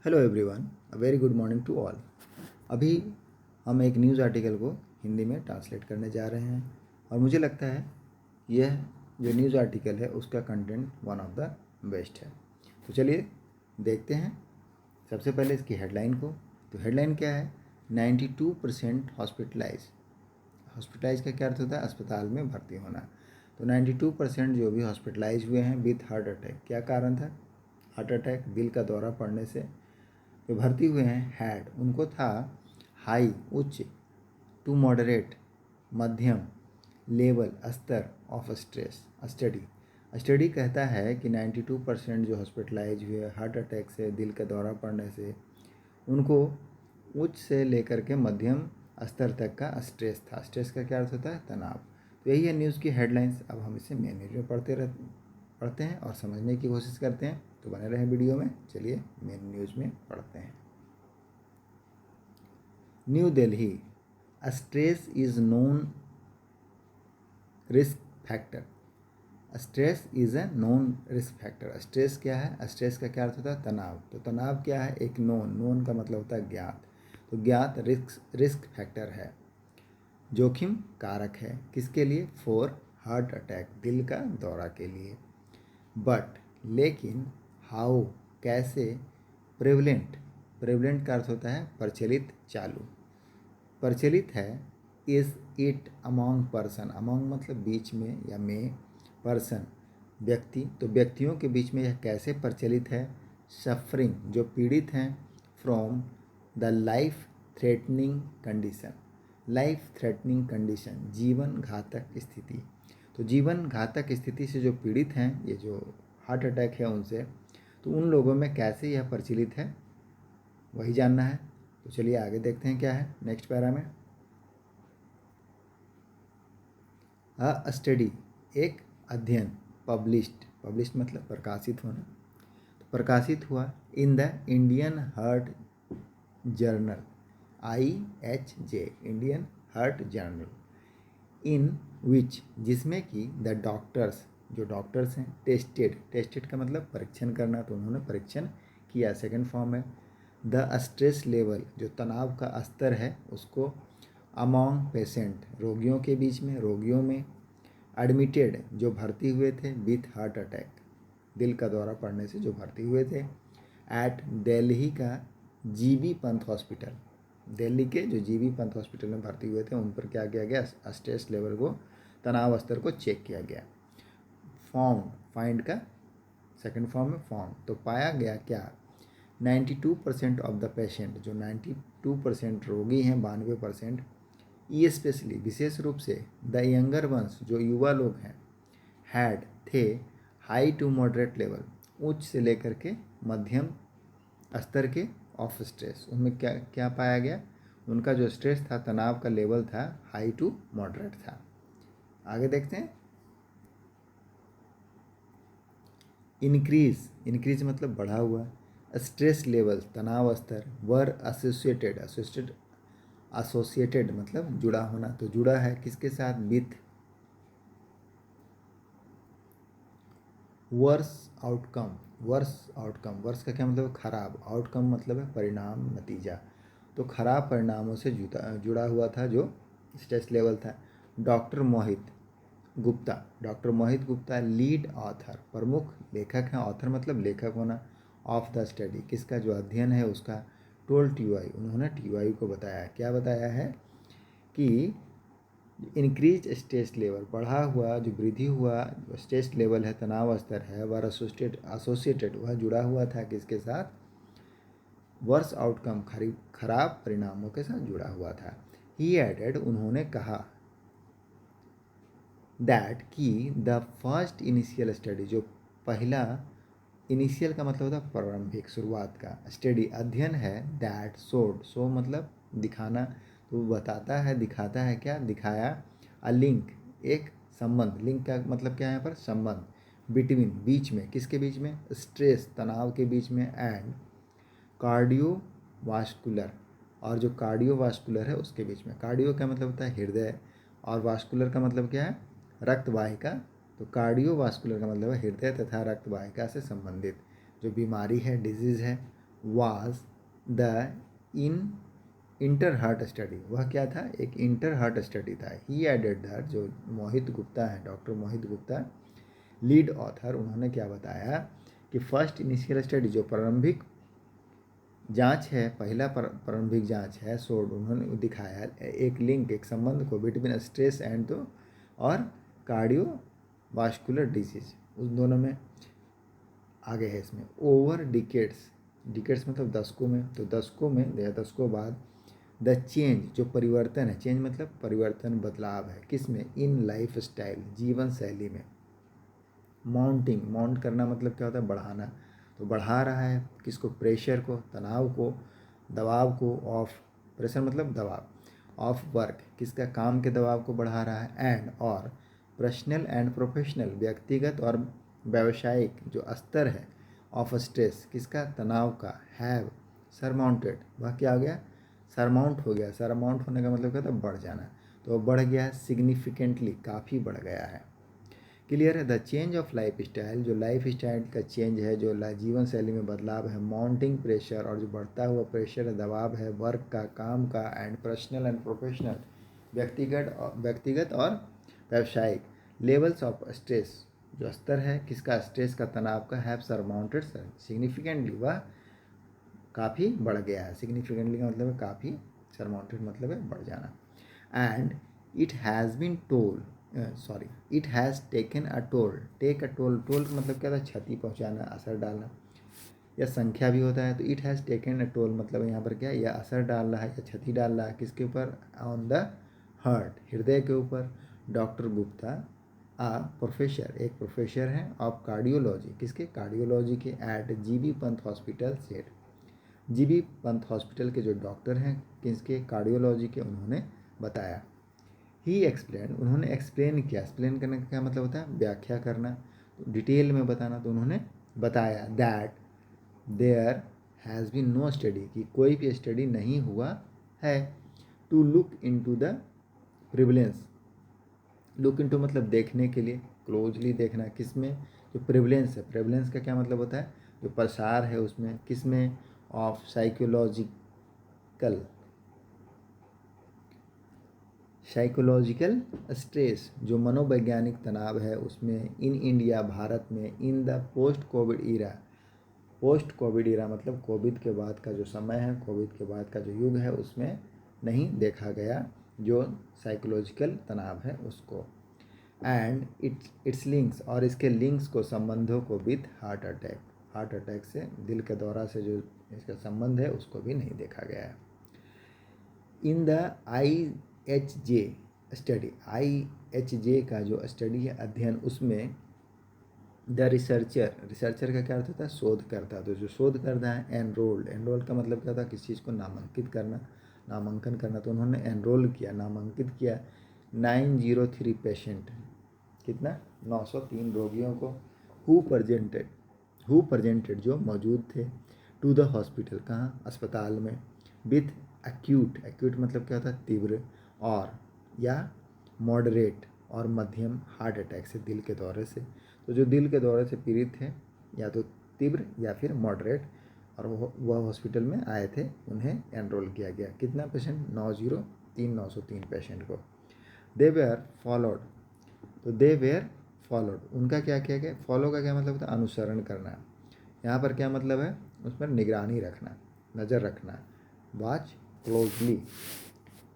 Hello everyone, a very good morning to all. अभी हम एक न्यूज़ आर्टिकल को हिंदी में ट्रांसलेट करने जा रहे हैं और मुझे लगता है यह जो न्यूज़ आर्टिकल है उसका content one of the best है। तो चलिए देखते हैं सबसे पहले इसकी हेडलाइन को। तो हेडलाइन क्या है? 92% हॉस्पिटलाइज। हॉस्पिटलाइज का क्या अर्थ होता है? अस्पताल में भर्ती होना। तो 92% जो भी हॉस्पिटलाइज हुए हैं विथ हार्ट अटैक। क्या कारण था? हार्ट अटैक, दिल का दौरा पड़ने से जो भर्ती हुए हैं हैड, उनको था हाई, उच्च, टू मॉडरेट, मध्यम, लेवल, स्तर ऑफ स्ट्रेस। स्टडी कहता है कि 92% जो हॉस्पिटलाइज हुए हार्ट अटैक से, दिल का दौरा पड़ने से, उनको उच्च से लेकर के मध्यम स्तर तक का स्ट्रेस था। स्ट्रेस का क्या अर्थ होता है? तनाव। तो यही है न्यूज़ की हेडलाइंस। अब हम इसे मेन न्यूज़ में पढ़ते हैं और समझने की कोशिश करते हैं। तो बने रहें वीडियो में। चलिए मेन न्यूज़ में पढ़ते हैं। New Delhi, stress is known risk factor. Stress is a known risk factor. Stress क्या है? स्ट्रेस का क्या अर्थ होता है? तनाव। तो तनाव क्या है? एक नोन का मतलब होता है ज्ञात। तो ज्ञात रिस्क फैक्टर है, जोखिम कारक है। किसके लिए? फॉर हार्ट अटैक, दिल का दौरा के लिए। बट, लेकिन, हाउ, कैसे, प्रेवलेंट का अर्थ होता है प्रचलित, चालू। प्रचलित है। Is it among person, among मतलब बीच में या में, पर्सन व्यक्ति, तो व्यक्तियों के बीच में यह कैसे प्रचलित है? सफरिंग, जो पीड़ित हैं, from the life threatening condition. Life threatening condition, जीवन घातक स्थिति। तो जीवन घातक स्थिति से जो पीड़ित हैं, ये जो हार्ट अटैक है उनसे, तो उन लोगों में कैसे यह प्रचलित है वही जानना है। तो चलिए आगे देखते हैं क्या है नेक्स्ट पैरा में। अ स्टडी, एक अध्ययन, पब्लिश्ड मतलब प्रकाशित होना, तो प्रकाशित हुआ in the Indian heart journal, IHJ, Indian heart journal, in which, जिसमें कि द डॉक्टर्स, जो डॉक्टर्स हैं, टेस्टेड का मतलब परीक्षण करना, तो उन्होंने परीक्षण किया। सेकंड फॉर्म है द स्ट्रेस लेवल, जो तनाव का स्तर है उसको, अमॉन्ग पेशेंट, रोगियों के बीच में, रोगियों में, एडमिटेड, जो भर्ती हुए थे, विथ हार्ट अटैक, दिल का दौरा पड़ने से जो भर्ती हुए थे, एट दिल्ली का जीबी पंत हॉस्पिटल, दिल्ली के जो जीबी पंत हॉस्पिटल में भर्ती हुए थे उन पर क्या किया गया? स्ट्रेस लेवल को, तनाव स्तर को चेक किया गया। फाइंड का सेकंड फॉर्म में फाउंड, तो पाया गया क्या? 92% ऑफ द पेशेंट, जो 92% रोगी हैं, 92%, ये स्पेशली विशेष रूप से, द यंगर वंस, जो युवा लोग हैं, हैड थे, हाई टू मॉडरेट लेवल, उच्च से लेकर के मध्यम स्तर के, ऑफ स्ट्रेस। उनमें क्या क्या पाया गया? उनका जो स्ट्रेस था, तनाव का लेवल था, हाई टू मॉडरेट था। आगे देखते हैं। इंक्रीज मतलब बढ़ा हुआ। स्ट्रेस लेवल, तनाव स्तर, वर एसोसिएटेड मतलब जुड़ा होना, तो जुड़ा है किसके साथ? With verse outcome. वर्स का क्या मतलब? खराब। आउटकम मतलब है परिणाम, नतीजा। तो खराब परिणामों से जुड़ा हुआ था जो स्ट्रेस लेवल था। डॉक्टर मोहित गुप्ता लीड ऑथर, प्रमुख लेखक हैं। ऑथर मतलब लेखक होना। ऑफ द स्टडी, किसका? जो अध्ययन है उसका। टोल TY, उन्होंने TY को बताया। क्या बताया है? कि इंक्रीज स्ट्रेस लेवल, बढ़ा हुआ, जो वृद्धि हुआ स्ट्रेस लेवल है, तनाव स्तर है, वह एसोसिएटेड, वह जुड़ा हुआ था किसके साथ? वर्स आउटकम, खराब परिणामों के साथ जुड़ा हुआ था। ही एडेड, उन्होंने कहा, दैट कि द फर्स्ट इनिशियल स्टडी, जो पहला, इनिशियल का मतलब होता है प्रारंभिक, शुरुआत का, स्टडी अध्ययन है, दैट शो मतलब दिखाना, तो बताता है, दिखाता है, क्या दिखाया? अ लिंक, एक संबंध। लिंक का मतलब क्या है यहाँ पर? संबंध। बिटवीन, बीच में, किसके बीच में? स्ट्रेस, तनाव के बीच में, एंड कार्डियोवास्कुलर, और जो कार्डियोवास्कुलर है उसके बीच में। कार्डियो का मतलब होता है हृदय, और वास्कुलर का मतलब क्या है? रक्त वाहिका। तो कार्डियोवास्कुलर का मतलब है हृदय तथा रक्त वाहिका से संबंधित जो बीमारी है, डिजीज़ है, was the in inter heart study. वह क्या था? एक इंटर हार्ट स्टडी था। ही एडेड दैट, जो मोहित गुप्ता है, डॉक्टर मोहित गुप्ता लीड ऑथर, उन्होंने क्या बताया कि फर्स्ट इनिशियल स्टडी, जो प्रारंभिक जांच है, पहला प्रारंभिक जांच है, शोड, उन्होंने दिखाया एक लिंक, एक संबंध को बिटवीन स्ट्रेस एंड तो और कार्डियोवास्कुलर डिजीज, उस दोनों में आगे है इसमें। ओवर डिकेड्स, डिकेड्स मतलब दशकों में, तो दशकों में या दशकों बाद द चेंज, जो परिवर्तन है, चेंज मतलब परिवर्तन, बदलाव है, किस में? इन लाइफ स्टाइल, जीवन शैली में। माउंटिंग, माउंट करना मतलब क्या होता है? बढ़ाना। तो बढ़ा रहा है किसको? प्रेशर को, तनाव को, दबाव को, ऑफ, प्रेशर मतलब दबाव, ऑफ वर्क, किसका? काम के दबाव को बढ़ा रहा है, एंड और पर्सनल एंड प्रोफेशनल, व्यक्तिगत और व्यावसायिक जो स्तर है, ऑफ स्ट्रेस, किसका? तनाव का, हैव सरमाउंटेड, वह क्या हो गया? सरमाउंट हो गया। सरमाउंट होने का मतलब क्या था? बढ़ जाना। तो बढ़ गया है सिग्निफिकेंटली, काफ़ी बढ़ गया है। क्लियर है? The change of life style, जो लाइफ स्टाइल का चेंज है, जो जीवन शैली में बदलाव है, माउंटिंग प्रेशर, और जो बढ़ता हुआ प्रेशर है, दबाव है, वर्क का, काम का, एंड पर्सनल एंड प्रोफेशनल, व्यक्तिगत और व्यावसायिक, लेवल्स ऑफ स्ट्रेस, जो स्तर है किसका? स्ट्रेस का, तनाव का, हैव सरमाउंटेड सिग्निफिकेंटली, वह काफ़ी बढ़ गया है। सिग्निफिकेंटली का मतलब है काफ़ी, सरमाउंटेड मतलब है बढ़ जाना। And it has been toll, it has taken a toll, take a toll, toll मतलब क्या था? क्षति पहुंचाना, असर डालना, या संख्या भी होता है। तो it has taken a toll मतलब यहाँ पर क्या है? यह असर डाल रहा है या क्षति डाल रहा है, किसके ऊपर? ऑन द हार्ट, हृदय के ऊपर। डॉक्टर गुप्ता आ प्रोफेसर, एक प्रोफेसर हैं ऑफ कार्डियोलॉजी, किसके? कार्डियोलॉजी के, at GB Pant Hospital said, GB Pant Hospital के जो डॉक्टर हैं, किसके? कार्डियोलॉजी के, उन्होंने बताया। ही एक्सप्लेन, उन्होंने एक्सप्लेन किया। एक्सप्लेन करने का क्या मतलब होता है? व्याख्या करना, तो डिटेल में बताना। तो उन्होंने बताया that there has been no study, कि कोई भी स्टडी नहीं हुआ है, to look into the prevalence, look into मतलब देखने के लिए, क्लोजली देखना, किस में? जो प्रिवलेंस है, प्रिवलेंस का क्या मतलब होता है? जो प्रसार है उसमें, किस में? ऑफ साइकोलॉजिकल स्ट्रेस, जो मनोवैज्ञानिक तनाव है उसमें, इन इंडिया, भारत में, in the post Covid era, post Covid era मतलब कोविड के बाद का जो समय है, कोविड के बाद का जो युग है, उसमें नहीं देखा गया जो साइकोलॉजिकल तनाव है उसको। एंड इट्स लिंक्स, और इसके लिंक्स को, संबंधों को, with heart attack, heart attack से, दिल के दौरा से जो इसका संबंध है उसको भी नहीं देखा गया है। In the IHJ study, IHJ का जो स्टडी है, अध्ययन, उसमें द रिसर्चर, रिसर्चर का क्या अर्थ होता है? शोधकर्ता। तो जो शोध करता है, एनरोल्ड, एनरोल का मतलब क्या होता है? किसी चीज़ को नामांकित करना, नामांकन करना। तो उन्होंने एनरोल किया, नामांकित किया 903 पेशेंट, कितना? 903 रोगियों को, हु प्रजेंटेड जो मौजूद थे, टू द हॉस्पिटल, कहाँ? अस्पताल में, विथ एक्यूट, एक्यूट मतलब क्या होता है? तीव्र, और या मॉडरेट और मध्यम हार्ट अटैक से, दिल के दौरे से। तो जो दिल के दौरे से पीड़ित थे, या तो तीव्र या फिर मॉडरेट, और वह हॉस्पिटल में आए थे, उन्हें एनरोल किया गया। कितना पेशेंट? 903 पेशेंट को। दे वेयर फॉलोड, तो दे वेयर फॉलोड, उनका क्या किया गया? फॉलो का क्या मतलब होता है? अनुसरण करना। यहाँ पर क्या मतलब है? उस पर निगरानी रखना, नज़र रखना, वॉच क्लोजली।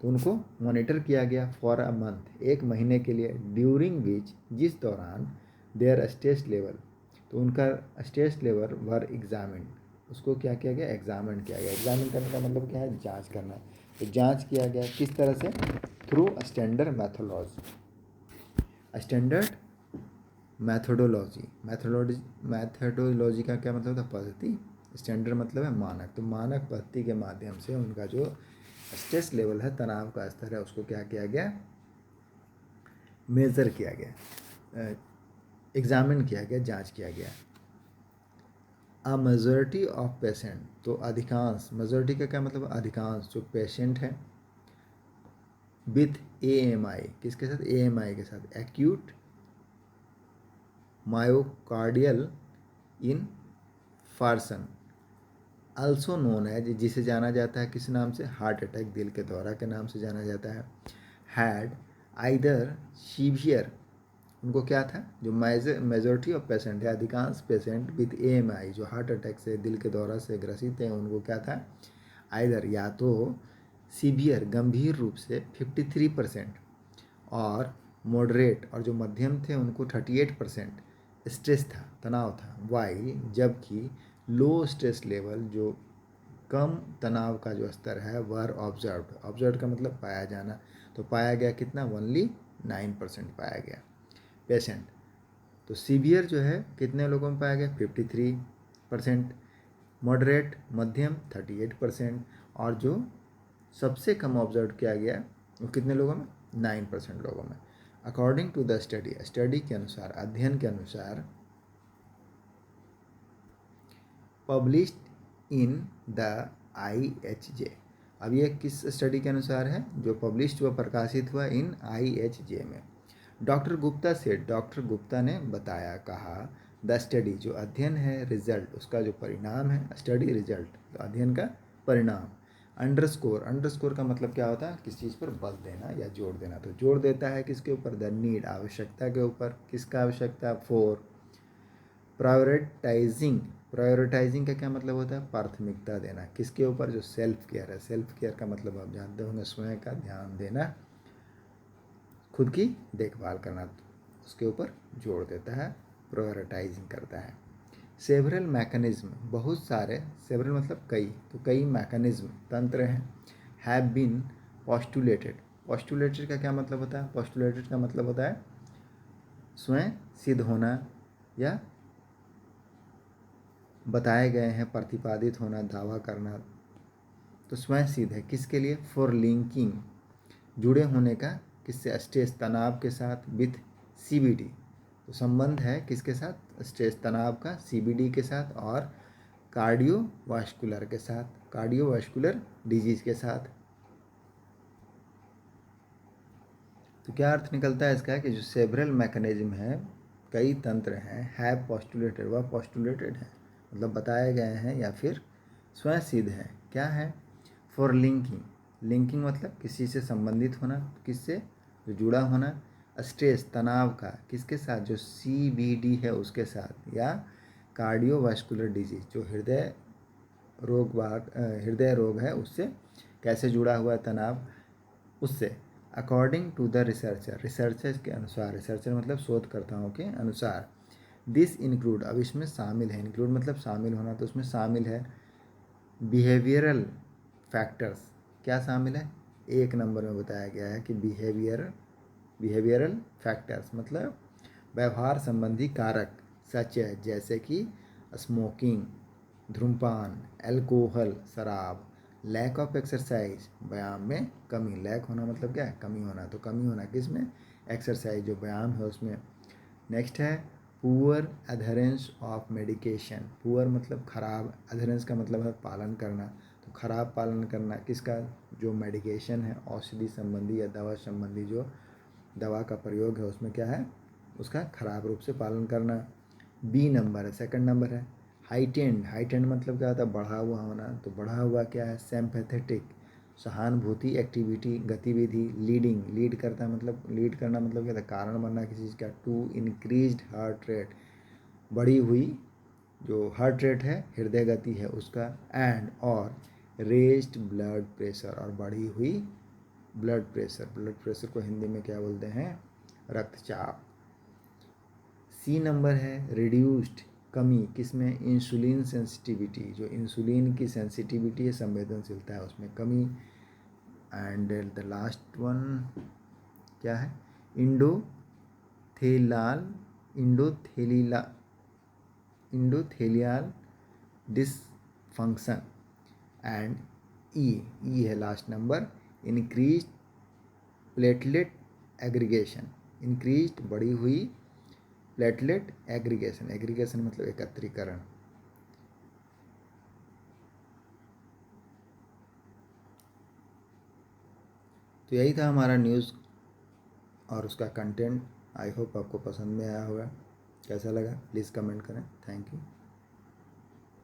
तो उनको मॉनिटर किया गया फॉर अ मंथ, एक महीने के लिए, ड्यूरिंग विच, जिस दौरान, देयर स्ट्रेस लेवल, तो उनका स्ट्रेस लेवल वर एग्जामिन, उसको क्या किया गया? एग्जामिन किया गया। एग्जामिन करने का मतलब क्या है? जांच करना। तो जांच किया गया किस तरह से? थ्रू स्टैंडर्ड मैथोडोलॉजी, मैथोडोलॉजी का क्या मतलब है? पद्धति। स्टैंडर्ड मतलब है मानक। तो मानक पद्धति के माध्यम से उनका जो स्ट्रेस लेवल है, तनाव का स्तर है, उसको क्या किया गया? मेज़र किया गया, एग्जामिन किया गया, जांच किया गया। अ मेजॉरिटी ऑफ पेशेंट, तो अधिकांश, मेजॉरिटी का क्या मतलब? अधिकांश जो पेशेंट हैं, विथ AMI, किसके साथ? AMI के साथ, acute myocardial इनफार्क्शन, myocardial इनफार्क्शन, myocardial इनफार्क्शन, myocardial इनफार्क्शन, myocardial इनफार्क्शन, myocardial इनफार्क्शन, myocardial इनफार्क्शन, myocardial इनफार्क्शन, myocardial इनफार्क्शन, with AMI, किसके साथ? AMI के साथ, एक्यूट आल्सो नोन है, जिसे जाना जाता है किस नाम से, हार्ट अटैक, दिल के दौरा के नाम से जाना जाता है। हैड आइदर सीवियर, उनको क्या था, जो मेजोरिटी ऑफ पेशेंट है, अधिकांश पेशेंट विद AMI जो हार्ट अटैक से, दिल के दौरा से ग्रसित हैं, उनको क्या था, आइदर या तो सीवियर गंभीर रूप से 53%, और मॉडरेट और जो मध्यम थे उनको 38% स्ट्रेस था, तनाव था। वाइल जबकि लो स्ट्रेस लेवल जो कम तनाव का जो स्तर है वर ऑब्जर्व्ड, ऑब्जर्व का मतलब पाया जाना, तो पाया गया कितना, ओनली 9% पाया गया पेशेंट। तो सीवियर जो है कितने लोगों में पाया गया, 53%, मॉडरेट मध्यम 38%, और जो सबसे कम ऑब्जर्व किया गया वो कितने लोगों में, 9% लोगों में। According to the study, study के अनुसार, अध्ययन के अनुसार, पब्लिश्ड इन द IHJ, अब ये किस स्टडी के अनुसार है, जो पब्लिश्ड हुआ, प्रकाशित हुआ इन IHJ में। डॉक्टर गुप्ता से, डॉक्टर गुप्ता ने बताया, कहा, द स्टडी जो अध्ययन है, रिजल्ट उसका जो परिणाम है, स्टडी रिजल्ट तो अध्ययन का परिणाम, अंडरस्कोर, अंडरस्कोर का मतलब क्या होता है, किस चीज़ पर बल देना या जोर देना, तो जोर देता है किसके ऊपर, द नीड आवश्यकता के ऊपर, किसका आवश्यकता, फॉर प्रायोरिटाइजिंग, प्रायोरिटाइजिंग का क्या मतलब होता है, प्राथमिकता देना, किसके ऊपर, जो सेल्फ केयर है, सेल्फ केयर का मतलब आप जानते होंगे, स्वयं का ध्यान देना, खुद की देखभाल करना, उसके ऊपर जोर देता है, प्रायोरिटाइजिंग करता है। सेवरल मैकेनिज्म, बहुत सारे, सेवरल मतलब कई, तो कई मैकेनिज्म, तंत्र हैं, हैव बीन पोस्टुलेटेड, पोस्टुलेटेड का क्या मतलब होता है, पोस्टुलेटेड का मतलब होता है स्वयं सिद्ध होना या बताए गए हैं, प्रतिपादित होना, दावा करना, तो स्वयं सिद्ध है किसके लिए, फॉर लिंकिंग जुड़े होने का, किससे, स्ट्रेस तनाव के साथ, विथ CBD, तो संबंध है किसके साथ, स्ट्रेस तनाव का CBD के साथ, और कार्डियोवास्कुलर के साथ, कार्डियोवास्कुलर डिजीज के साथ। तो क्या अर्थ निकलता है इसका, कि जो सेवरल मैकेनिज्म है, कई तंत्र हैं, हैव पोस्टुलेटेड, वह पोस्टुलेटेड है मतलब बताए गए हैं या फिर स्वयं सिद्ध है, क्या है, फॉर लिंकिंग, लिंकिंग मतलब किसी से संबंधित होना, किससे, जो जुड़ा होना, स्ट्रेस तनाव का किसके साथ, जो CBD है उसके साथ, या कार्डियोवास्कुलर डिजीज जो हृदय रोग है उससे कैसे जुड़ा हुआ है तनाव, उससे। According to the researcher, researchers के अनुसार, रिसर्चर मतलब शोधकर्ताओं के अनुसार, दिस इंक्लूड, अब इसमें शामिल है, इंक्लूड मतलब शामिल होना, तो उसमें शामिल है बिहेवियरल फैक्टर्स, क्या शामिल है, एक नंबर में बताया गया है कि बिहेवियरल फैक्टर्स मतलब व्यवहार संबंधी कारक, सच है जैसे कि स्मोकिंग, धूम्रपान, अल्कोहल शराब, लैक ऑफ एक्सरसाइज, व्यायाम में कमी, लैक होना मतलब क्या है, कमी होना, तो कमी होना किस में, एक्सरसाइज जो व्यायाम है उसमें। नेक्स्ट है पुअर अधरेंस ऑफ मेडिकेशन, पुअर मतलब खराब, अधरेंस का मतलब है पालन करना, तो खराब पालन करना किसका, जो मेडिकेशन है, औषधि संबंधी या दवा संबंधी जो दवा का प्रयोग है उसमें क्या है, उसका खराब रूप से पालन करना। B नंबर है, सेकंड नंबर है हाइटेंड, हाइटेंड मतलब क्या होता है, बढ़ा हुआ होना, तो बढ़ा हुआ क्या है, सिंपैथेटिक, सहानुभूति एक्टिविटी गतिविधि, लीडिंग, लीड करता है मतलब, लीड करना मतलब क्या था, कारण बनना किसी चीज़ का। टू इंक्रीज्ड हार्ट रेट, बढ़ी हुई जो हार्ट रेट है, हृदय गति है उसका, एंड और रेज्ड ब्लड प्रेशर, और बढ़ी हुई ब्लड प्रेशर, ब्लड प्रेशर को हिंदी में क्या बोलते हैं, रक्तचाप। C नंबर है रिड्यूस्ड, कमी, किसमें, इंसुलिन सेंसिटिविटी, जो इंसुलिन की सेंसिटिविटी है, संवेदनशीलता है उसमें कमी। एंड द लास्ट वन क्या है, इंडोथेलाल इंडोथेलिला इंडोथेलियल डिसफंक्शन। एंड ई है last number, increase platelet aggregation, increase बढ़ी हुई प्लेटलेट एग्रीगेशन, एग्रीगेशन मतलब एकत्रीकरण। तो यही था हमारा न्यूज़ और उसका कंटेंट। आई होप आपको पसंद में आया होगा। कैसा लगा प्लीज़ कमेंट करें। Thank you.